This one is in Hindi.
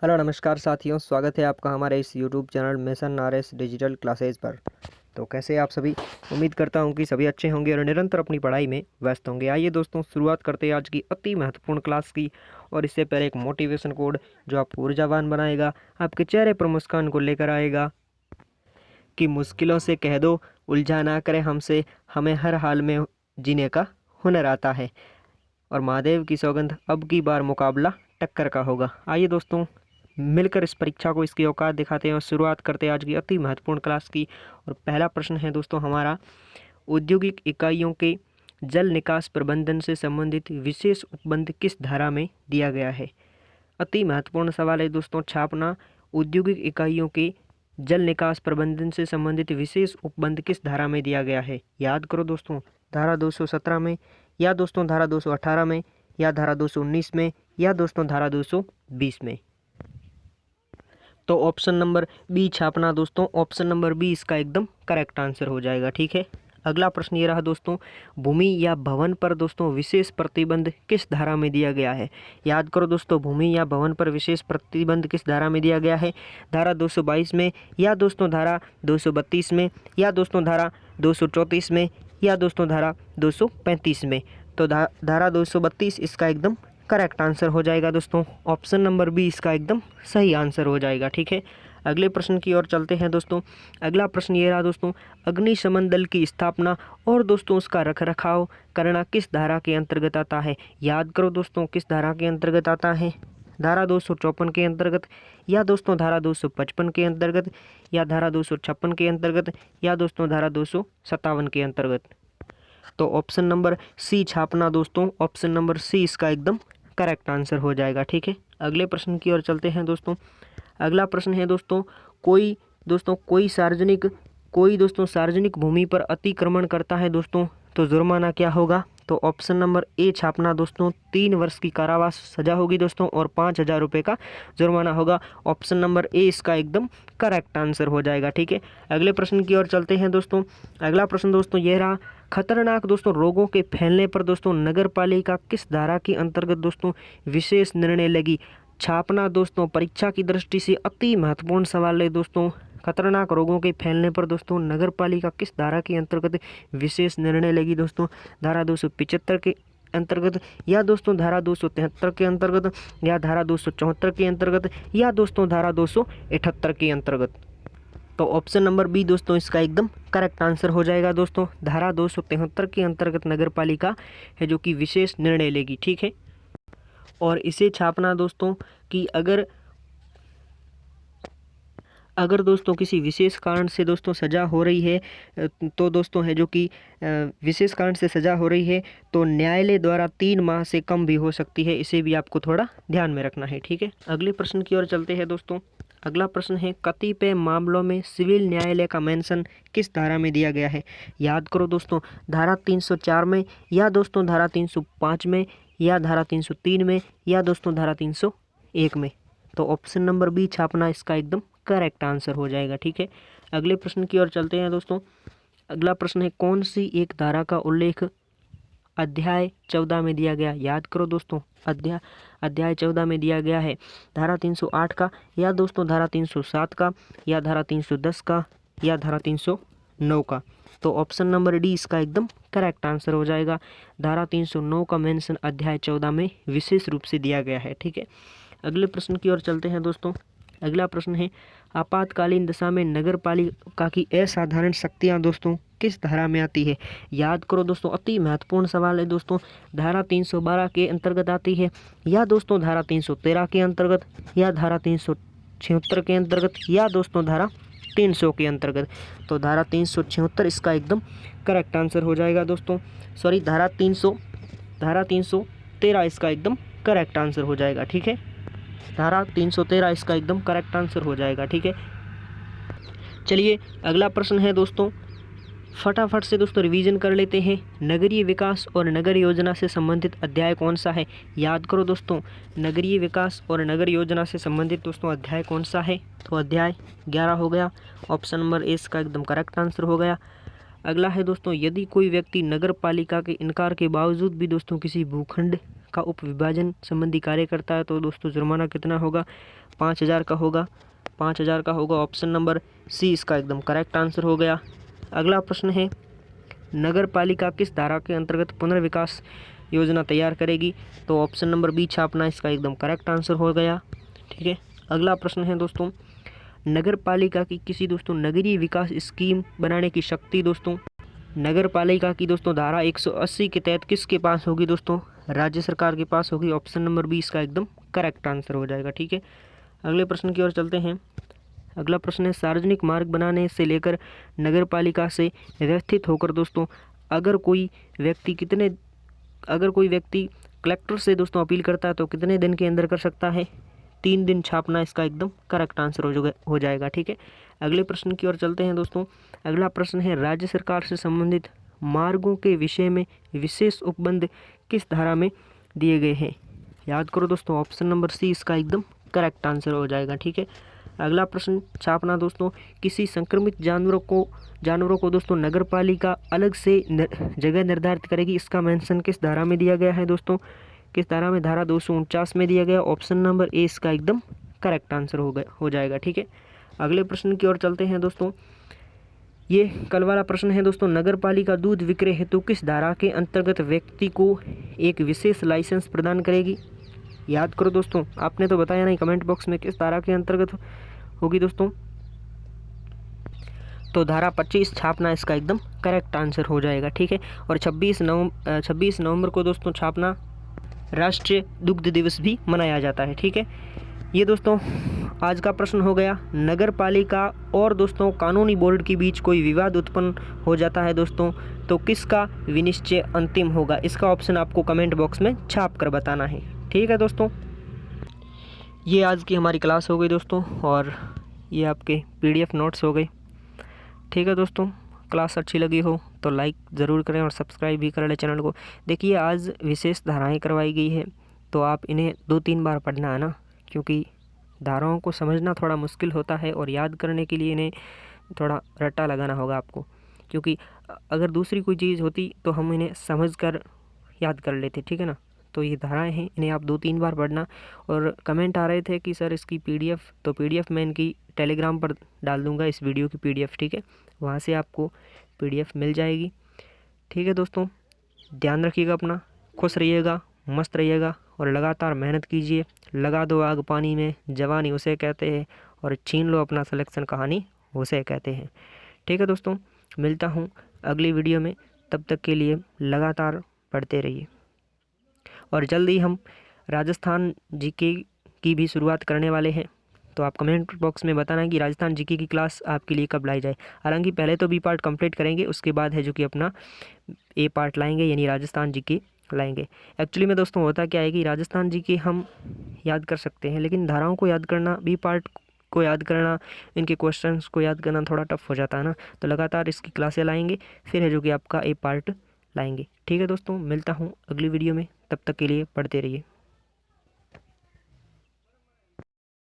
हेलो नमस्कार साथियों, स्वागत है आपका हमारे इस YouTube channel mission RS digital classes पर। तो कैसे आप सभी? उम्मीद करता हूं कि सभी अच्छे होंगे और निरंतर अपनी पढ़ाई में व्यस्त होंगे। आइए दोस्तों, शुरुआत करते हैं आज की अति महत्वपूर्ण क्लास की। और इससे पहले एक मोटिवेशन कोड जो आपको ऊर्जावान बनाएगा, आपके चेहरे पर मुस्कान को लेकर आएगा कि मुश्किलों से कह दो उलझा ना करे हमसे, हमें हर हाल में जीने का हुनर आता है। और महादेव की सौगंध, अब की बार मुकाबला टक्कर का होगा। आइए दोस्तों, मिलकर इस परीक्षा को इसकी औकात दिखाते हैं और शुरुआत करते हैं आज की अति महत्वपूर्ण क्लास की। और पहला प्रश्न है दोस्तों हमारा, औद्योगिक इकाइयों के जल निकास प्रबंधन से संबंधित विशेष उपबंध किस धारा में दिया गया है? अति महत्वपूर्ण सवाल है दोस्तों। छापना, औद्योगिक इकाइयों के जल निकास प्रबंधन से संबंधित विशेष उपबंध किस धारा में दिया गया है? याद करो दोस्तों, धारा 217 में, या दोस्तों धारा 218 में, या धारा 219 में, या दोस्तों धारा 220 में। तो ऑप्शन नंबर बी छापना दोस्तों। ऑप्शन नंबर बी इसका एकदम करेक्ट आंसर हो जाएगा। ठीक है, अगला प्रश्न ये रहा दोस्तों, भूमि या भवन पर दोस्तों विशेष प्रतिबंध किस धारा में दिया गया है? याद करो दोस्तों, भूमि या भवन पर विशेष प्रतिबंध किस धारा में दिया गया है? धारा 222 में, या दोस्तों धारा 232 में, या दोस्तों धारा 234 में, या दोस्तों धारा 235 में। तो धारा 232 इसका एकदम करेक्ट आंसर हो जाएगा दोस्तों। ऑप्शन नंबर बी इसका एकदम सही आंसर हो जाएगा। ठीक है, अगले प्रश्न की ओर चलते हैं दोस्तों। अगला प्रश्न ये रहा दोस्तों, अग्निशमन दल की स्थापना और दोस्तों उसका रखरखाव करना किस धारा के अंतर्गत आता है? याद करो दोस्तों, किस धारा के अंतर्गत आता है? धारा 254 के अंतर्गत, या दोस्तों धारा 255 के अंतर्गत, या धारा 256 के अंतर्गत, या दोस्तों धारा 257 के अंतर्गत। तो ऑप्शन नंबर सी छापना दोस्तों। ऑप्शन नंबर सी इसका एकदम करेक्ट आंसर हो जाएगा। ठीक है, अगले प्रश्न की ओर चलते हैं दोस्तों। अगला प्रश्न है दोस्तों, कोई दोस्तों सार्वजनिक भूमि पर अतिक्रमण करता है दोस्तों, तो जुर्माना क्या होगा? तो ऑप्शन नंबर ए छापना दोस्तों। 3 वर्ष की कारावास सजा होगी दोस्तों और 5,000 रुपये का जुर्माना होगा। ऑप्शन नंबर ए इसका एकदम करेक्ट आंसर हो जाएगा। ठीक है, अगले प्रश्न की ओर चलते हैं दोस्तों। अगला प्रश्न दोस्तों यह रहा, खतरनाक दोस्तों रोगों के फैलने पर दोस्तों नगर पालिका किस धारा के अंतर्गत दोस्तों विशेष निर्णय लेगी? छापना दोस्तों, परीक्षा की दृष्टि से अति महत्वपूर्ण सवाल है दोस्तों। खतरनाक रोगों के फैलने पर दोस्तों नगर पालिका किस धारा के अंतर्गत विशेष निर्णय लेगी दोस्तों? धारा 275 के अंतर्गत, या दोस्तों धारा 273 के अंतर्गत, या धारा 274 के अंतर्गत, या दोस्तों धारा 278 के अंतर्गत। तो ऑप्शन नंबर बी दोस्तों इसका एकदम करेक्ट आंसर हो जाएगा दोस्तों। धारा 273 के अंतर्गत नगर पालिका है जो कि विशेष निर्णय लेगी। ठीक है, और इसे छापना दोस्तों कि अगर दोस्तों किसी विशेष कारण से दोस्तों सज़ा हो रही है, तो दोस्तों है जो कि विशेष कारण से सज़ा हो रही है तो न्यायालय द्वारा 3 माह से कम भी हो सकती है। इसे भी आपको थोड़ा ध्यान में रखना है। ठीक है, अगले प्रश्न की ओर चलते हैं दोस्तों। अगला प्रश्न है, कतिपय मामलों में सिविल न्यायालय का मेंशन किस धारा में दिया गया है? याद करो दोस्तों, धारा 304 में, या दोस्तों धारा 305 में, या धारा 303 में, या दोस्तों धारा 301 में। तो ऑप्शन नंबर बी छापना इसका एकदम करेक्ट आंसर हो जाएगा। ठीक है, अगले प्रश्न की ओर चलते हैं दोस्तों। अगला प्रश्न है, कौन सी एक धारा का उल्लेख अध्याय 14 में दिया गया? याद करो दोस्तों, अध्याय 14 में दिया गया है धारा 308 का, या दोस्तों धारा 307 का, या धारा 310 का, या धारा 309 का। तो ऑप्शन नंबर डी इसका एकदम करेक्ट आंसर हो जाएगा। धारा 309 का मेंशन अध्याय 14 में विशेष रूप से दिया गया है। ठीक है, अगले प्रश्न की ओर चलते हैं दोस्तों। अगला प्रश्न है, आपातकालीन दशा में नगर पालिका की असाधारण शक्तियां दोस्तों किस धारा में आती है? याद करो दोस्तों, अति महत्वपूर्ण सवाल है दोस्तों। धारा 312 के अंतर्गत आती है, या दोस्तों धारा 313 के अंतर्गत, या धारा 376 के अंतर्गत, या दोस्तों धारा 300 के अंतर्गत। तो धारा 376 इसका एकदम करेक्ट आंसर हो जाएगा दोस्तों। सॉरी, धारा 313 इसका एकदम करेक्ट आंसर हो जाएगा। ठीक है, धारा 313 इसका एकदम करेक्ट आंसर हो जाएगा। ठीक है, चलिए अगला प्रश्न है दोस्तों, फटाफट से दोस्तों रिवीजन कर लेते हैं। नगरीय विकास और नगर योजना से संबंधित अध्याय कौन सा है? याद करो दोस्तों, नगरीय विकास और नगर योजना से संबंधित दोस्तों अध्याय कौन सा है? तो अध्याय 11 हो गया। ऑप्शन नंबर ए इसका एकदम करेक्ट आंसर हो गया। अगला है दोस्तों, यदि कोई व्यक्ति नगर पालिका के इनकार के बावजूद भी दोस्तों किसी भूखंड का उपविभाजन संबंधी कार्य करता है तो दोस्तों जुर्माना कितना होगा, 5,000 का होगा, 5,000 का होगा। ऑप्शन नंबर सी इसका एकदम करेक्ट आंसर हो गया। अगला प्रश्न है, नगर पालिका किस धारा के अंतर्गत पुनर्विकास योजना तैयार करेगी, तो ऑप्शन नंबर बी छापना इसका एकदम करेक्ट आंसर हो गया। ठीक है, अगला प्रश्न है दोस्तों, नगर पालिका की किसी दोस्तों नगरीय विकास स्कीम बनाने की शक्ति दोस्तों नगर पालिका की दोस्तों धारा 180 के तहत किसके पास होगी दोस्तों, राज्य सरकार के पास होगी। ऑप्शन नंबर बी इसका एकदम करेक्ट आंसर हो जाएगा। ठीक है, अगले प्रश्न की ओर चलते हैं। अगला प्रश्न है, सार्वजनिक मार्ग बनाने से लेकर नगर पालिका से व्यवस्थित होकर दोस्तों अगर कोई व्यक्ति कलेक्टर से दोस्तों अपील करता है तो कितने दिन के अंदर कर सकता है, 3 दिन छापना इसका एकदम करेक्ट आंसर हो जाएगा। ठीक है, अगले प्रश्न की ओर चलते हैं दोस्तों। अगला प्रश्न है, राज्य सरकार से संबंधित मार्गों के विषय में विशेष उपबंध किस धारा में दिए गए हैं, याद करो दोस्तों, ऑप्शन नंबर सी इसका एकदम करेक्ट आंसर हो जाएगा। ठीक है, अगला प्रश्न छापना दोस्तों, किसी संक्रमित जानवरों को दोस्तों नगर पालिका अलग से जगह निर्धारित करेगी, इसका मेंशन किस धारा में दिया गया है दोस्तों, किस धारा में, धारा 249 में दिया गया। ऑप्शन नंबर ए इसका एकदम करेक्ट आंसर हो जाएगा। ठीक है, अगले प्रश्न की ओर चलते हैं दोस्तों। ये कल वाला प्रश्न है दोस्तों, नगर पालिका दूध विक्रय हेतु किस धारा के अंतर्गत व्यक्ति को एक विशेष लाइसेंस प्रदान करेगी, याद करो दोस्तों, आपने तो बताया नहीं कमेंट बॉक्स में किस धारा के अंतर्गत होगी दोस्तों, तो धारा 25 छापना इसका एकदम करेक्ट आंसर हो जाएगा। ठीक है, और 26 नवंबर को दोस्तों छापना राष्ट्रीय दुग्ध दिवस भी मनाया जाता है। ठीक है, ये दोस्तों आज का प्रश्न हो गया। नगर पालिका और दोस्तों कानूनी बोर्ड के बीच कोई विवाद उत्पन्न हो जाता है दोस्तों तो किसका विनिश्चय अंतिम होगा, इसका ऑप्शन आपको कमेंट बॉक्स में छाप कर बताना है। ठीक है दोस्तों, ये आज की हमारी क्लास हो गई दोस्तों, और ये आपके PDF नोट्स हो गए। ठीक है दोस्तों, क्लास अच्छी लगी हो तो लाइक ज़रूर करें और सब्सक्राइब भी कर लें चैनल को। देखिए आज विशेष धाराएं करवाई गई है तो आप इन्हें 2-3 बार पढ़ना है ना, क्योंकि धाराओं को समझना थोड़ा मुश्किल होता है और याद करने के लिए इन्हें थोड़ा रट्टा लगाना होगा आपको, क्योंकि अगर दूसरी कोई चीज़ होती तो हम इन्हें समझ कर याद कर लेते। ठीक है ना, तो ये धाराएं हैं, इन्हें आप 2-3 बार पढ़ना। और कमेंट आ रहे थे कि सर इसकी PDF, तो PDF मैं इनकी टेलीग्राम पर डाल दूंगा इस वीडियो की PDF। ठीक है, वहाँ से आपको PDF मिल जाएगी। ठीक है दोस्तों, ध्यान रखिएगा अपना, खुश रहिएगा, मस्त रहिएगा और लगातार मेहनत कीजिए। लगा दो आग पानी में, जवानी उसे कहते हैं, और छीन लो अपना सिलेक्शन, कहानी उसे कहते हैं। ठीक है दोस्तों, मिलता हूँ अगली वीडियो में, तब तक के लिए लगातार पढ़ते रहिए। और जल्द ही हम राजस्थान GK की भी शुरुआत करने वाले हैं, तो आप कमेंट बॉक्स में बताना कि राजस्थान GK की क्लास आपके लिए कब लाई जाए। हालांकि पहले तो B पार्ट कंप्लीट करेंगे, उसके बाद है जो कि अपना A पार्ट लाएंगे, यानी राजस्थान GK लाएंगे। एक्चुअली में दोस्तों होता क्या है कि राजस्थान GK हम याद कर सकते हैं, लेकिन धाराओं को याद करना, B पार्ट को याद करना, इनके क्वेश्चंस को याद करना थोड़ा टफ हो जाता है ना, तो लगातार इसकी क्लासें लाएंगे, फिर है जो कि आपका A पार्ट लाएंगे। ठीक है दोस्तों, मिलता हूँ अगली वीडियो में, तब तक के लिए पढ़ते रहिए।